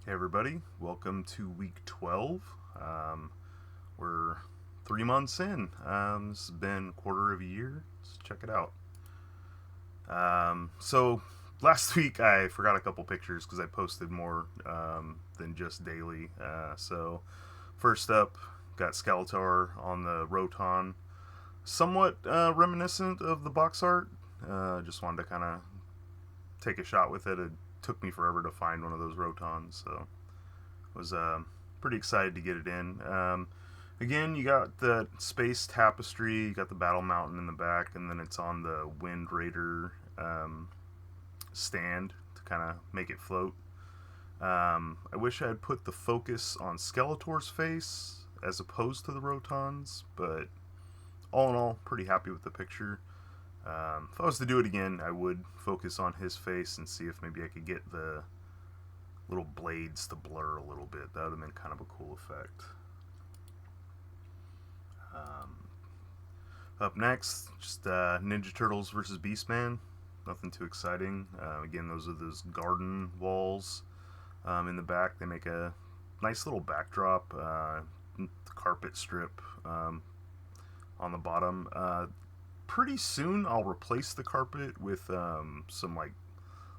Hey everybody, welcome to week 12. We're 3 months in. This has been a quarter of a year. Let's check it out. So last week I forgot a couple pictures because I posted more than just daily. So first up, got Skeletor on the Roton. Somewhat reminiscent of the box art. Just wanted to kind of take a shot with it. It took me forever to find one of those Rotons, so was pretty excited to get it in. Again, you got the space tapestry, you got the battle mountain in the back, and then it's on the Wind Raider stand to kind of make it float. I wish I had put the focus on Skeletor's face as opposed to the Rotons, but all in all, pretty happy with the picture. If I was to do it again, I would focus on his face and see if maybe I could get the little blades to blur a little bit. That would have been kind of a cool effect. Um, Up next, just Ninja Turtles versus Beastman. Nothing too exciting. Again, those are those garden walls in the back. They make a nice little backdrop. Carpet strip on the bottom. Pretty soon, I'll replace the carpet with some like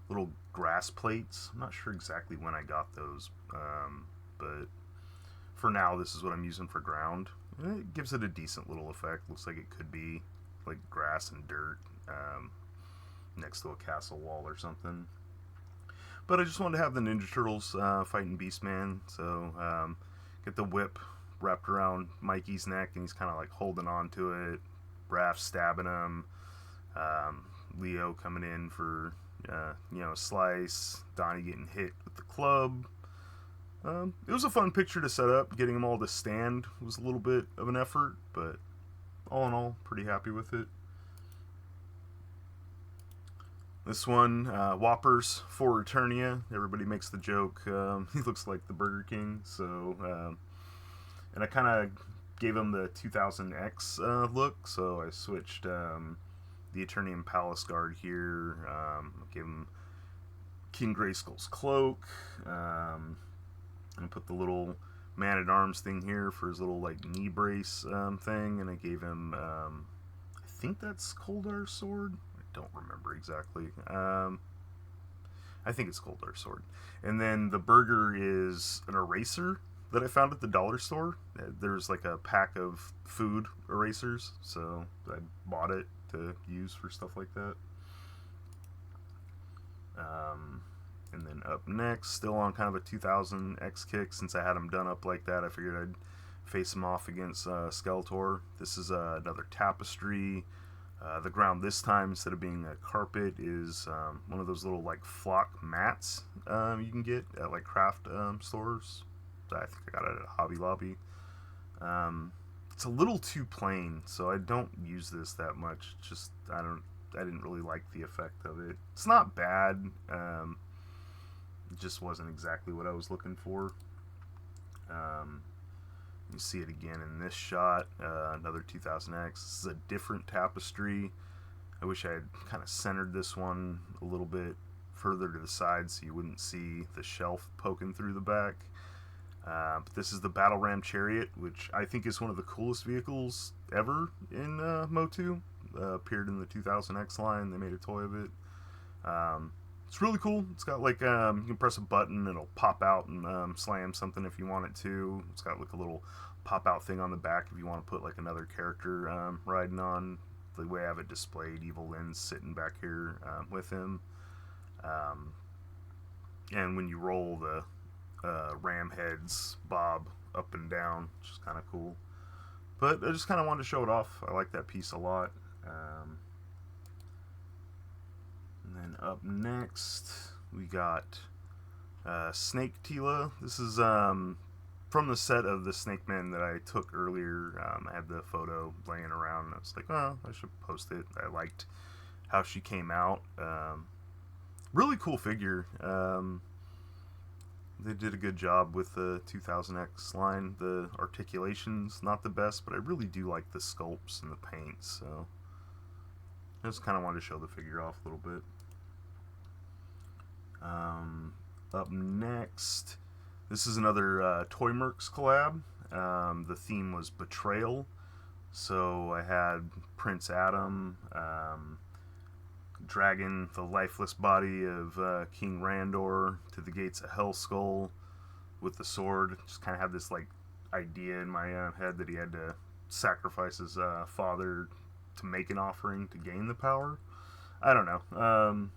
little grass plates. I'm not sure exactly when I got those, but for now, this is what I'm using for ground. It gives it a decent little effect. Looks like it could be like grass and dirt next to a castle wall or something. But I just wanted to have the Ninja Turtles fighting Beastman, so get the whip wrapped around Mikey's neck, and he's kind of like holding on to it. Raph stabbing him. Leo coming in for a slice. Donnie getting hit with the club. It was a fun picture to set up. Getting them all to stand was a little bit of an effort, but all in all, pretty happy with it. This one, Whoppers for Eternia. Everybody makes the joke. He looks like the Burger King, so and I kind of gave him the 2000X look, so I switched the Eternian Palace Guard here. Gave him King Grayskull's cloak. And put the little man at arms thing here for his little like knee brace thing, and I gave him I think that's Koldar's sword. I don't remember exactly. I think it's Koldar's sword. And then the burger is an eraser that I found at the dollar store. There's like a pack of food erasers, so I bought it to use for stuff like that. And then up next, still on kind of a 2000X kick, since I had him done up like that, I figured I'd face him off against Skeletor. This is another tapestry. The ground this time, instead of being a carpet, is one of those little like flock mats you can get at like craft stores. I think I got it at Hobby Lobby. It's a little too plain, so I don't use this that much. Just I didn't really like the effect of it. It's not bad. It just wasn't exactly what I was looking for. You see it again in this shot. Another 2000X. This is a different tapestry. I wish I had kind of centered this one a little bit further to the side so you wouldn't see the shelf poking through the back. But this is the Battle Ram Chariot, which I think is one of the coolest vehicles ever in Motu. Appeared in the 2000X line. They made a toy of it. It's really cool. It's got like you can press a button and it'll pop out and slam something if you want it to. It's got like a little pop out thing on the back if you want to put like another character riding on. The way I have it displayed, Evil Lynn's sitting back here with him. Um, and when you roll, the ram heads bob up and down, which is kind of cool. But I just kind of wanted to show it off. I like that piece a lot. And then up next, we got Snake Tila. This is from the set of the Snake Man that I took earlier. I had the photo laying around, and I was like, oh, I should post it. I liked how she came out. Really cool figure. They did a good job with the 2000X line. The articulation's not the best, but I really do like the sculpts and the paint, so I just kind of wanted to show the figure off a little bit. Up next, This is another Toy Mercs collab. The theme was betrayal. So I had Prince Adam, dragging the lifeless body of King Randor to the gates of Hellskull with the sword. Just kind of had this like idea in my head that he had to sacrifice his father to make an offering to gain the power. I don't know.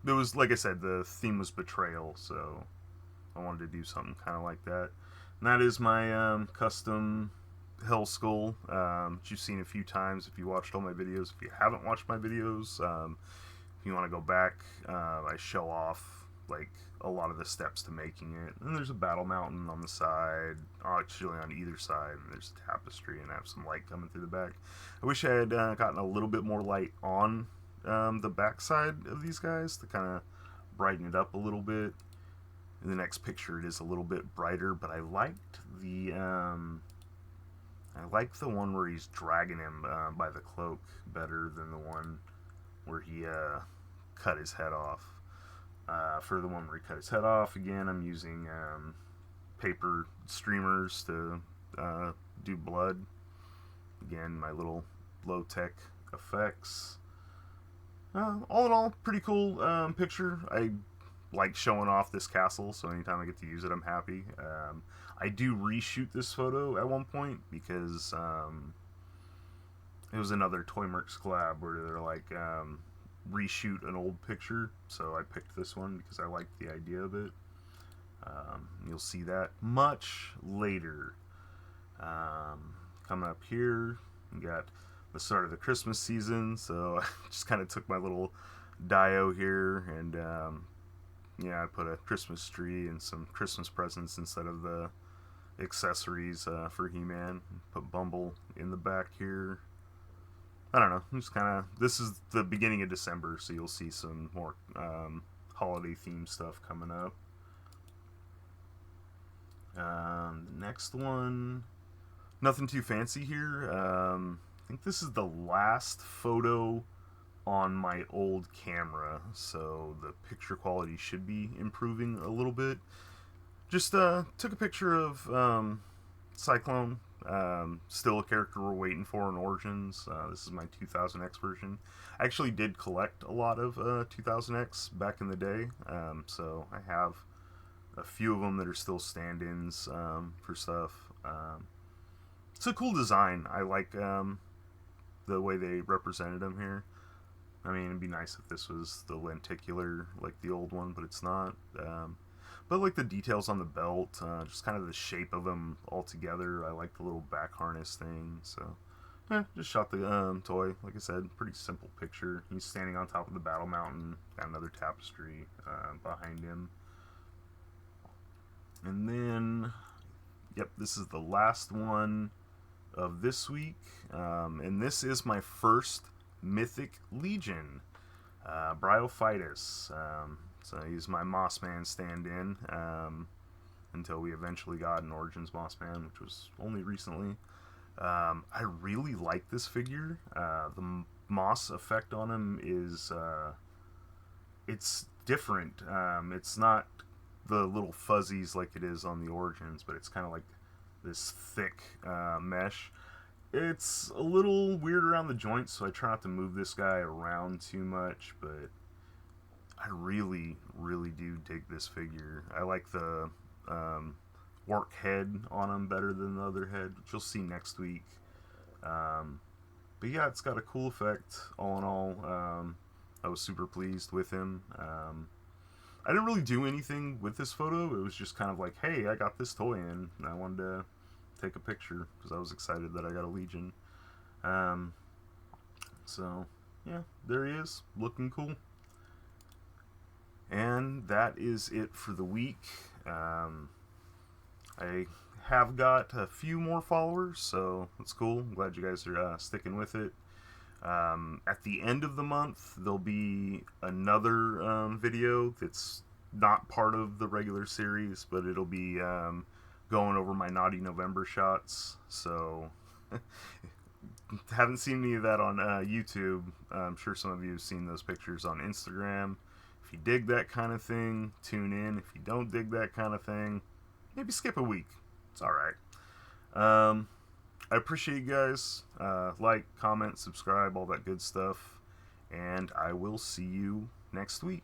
It was, like I said, the theme was betrayal, so I wanted to do something kind of like that. And that is my custom Hellskull, which you've seen a few times if you watched all my videos. If you haven't watched my videos, if you want to go back, I show off like a lot of the steps to making it. And there's a battle mountain on the side, actually on either side, and there's a tapestry, and I have some light coming through the back. I wish I had gotten a little bit more light on the back side of these guys to kind of brighten it up a little bit. In the next picture, it is a little bit brighter, but I liked the one where he's dragging him by the cloak better than the one where he cut his head off. For the one where he cut his head off, again, I'm using paper streamers to do blood. Again, my little low-tech effects. All in all, pretty cool picture. I like showing off this castle, so anytime I get to use it, I'm happy. I do reshoot this photo at one point because it was another Toy Mercs collab where they're like reshoot an old picture, so I picked this one because I liked the idea of it. You'll see that much later. Coming up here, we got the start of the Christmas season, so I just kind of took my little dio here and I put a Christmas tree and some Christmas presents instead of the accessories for He-Man. Put Bumble in the back here. I don't know, just kind of, this is the beginning of December, so you'll see some more holiday themed stuff coming up. The next one, nothing too fancy here. I think this is the last photo on my old camera, so the picture quality should be improving a little bit. Just took a picture of Cyclone, still a character we're waiting for in Origins. This is my 2000X version. I actually did collect a lot of 2000X back in the day, so I have a few of them that are still stand-ins for stuff. It's a cool design. I like the way they represented them here. I mean, it'd be nice if this was the lenticular like the old one, but it's not. But like the details on the belt, just kind of the shape of them all together. I like the little back harness thing. So, just shot the toy. Like I said, pretty simple picture. He's standing on top of the battle mountain. Got another tapestry behind him. And then, yep, this is the last one of this week. And this is my first Mythic Legion, Bryophytus. So he's my Mossman stand-in until we eventually got an Origins Mossman, which was only recently. I really like this figure. The moss effect on him is it's different. It's not the little fuzzies like it is on the Origins, but it's kind of like this thick mesh. It's a little weird around the joints, so I try not to move this guy around too much, but I really, really do dig this figure. I like the orc head on him better than the other head, which you'll see next week. But yeah, it's got a cool effect, all in all. I was super pleased with him. I didn't really do anything with this photo. It was just kind of like, hey, I got this toy in, and I wanted to take a picture because I was excited that I got a Legion. So yeah, there he is, looking cool. And that is it for the week. I have got a few more followers, so that's cool. I'm glad you guys are sticking with it. At the end of the month, there'll be another video that's not part of the regular series, but it'll be going over my Naughty November shots. So, haven't seen any of that on YouTube. I'm sure some of you have seen those pictures on Instagram. If If you dig that kind of thing, tune in. If you don't dig that kind of thing, maybe skip a week. It's alright. I appreciate you guys. Like, comment, subscribe, all that good stuff. And I will see you next week.